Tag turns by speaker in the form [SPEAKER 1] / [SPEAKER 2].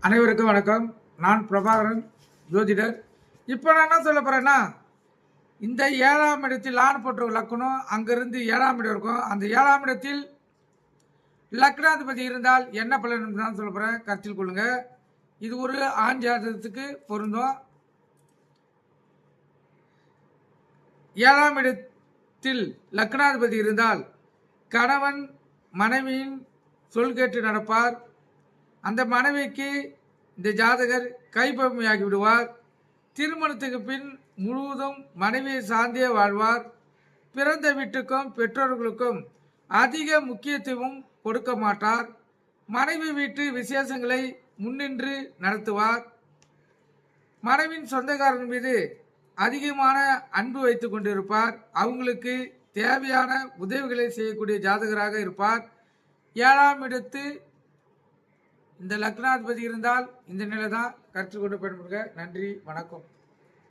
[SPEAKER 1] அனைவருக்கும் வணக்கம். நான் பிரபாகரன், ஜோதிடர். இப்போ நான் என்ன சொல்ல போகிறேன்னா, இந்த 7ஆம் இடத்தில் லான் போட்டு லக்கணம், அங்கேருந்து 7ஆம் இடம் இருக்கும். அந்த 7ஆம் இடத்தில் லக்னாதிபதி இருந்தால் என்ன பலன் தான் சொல்ல போகிறேன், கருத்தில் கொள்ளுங்க. இது ஒரு ஆண் ஜாதகத்துக்கு பொருந்தும். 7ஆம் இடத்தில் லக்னாதிபதி இருந்தால் கணவன் மனைவியின் சொல் கேட்டு நடப்பார். அந்த மனைவிக்கு இந்த ஜாதகர் கைப்பொம்மையாகி விடுவார். திருமணத்துக்கு பின் முழுவதும் மனைவியை சார்ந்தே வாழ்வார். பிறந்த வீட்டுக்கும் பெற்றோர்களுக்கும் அதிக முக்கியத்துவம் கொடுக்க மாட்டார். மனைவி வீட்டு விசேஷங்களை முன்னின்று நடத்துவார். மனைவியின் சொந்தக்காரன் மீது அதிகமான அன்பு வைத்து கொண்டிருப்பார். அவங்களுக்கு தேவையான உதவிகளை செய்யக்கூடிய ஜாதகராக இருப்பார். 7ஆம் இடத்து இந்த லக்னாதிபதி இருந்தால் இந்த நிலை தான். கற்றுக்கொண்டு பயன்படுங்க. நன்றி, வணக்கம்.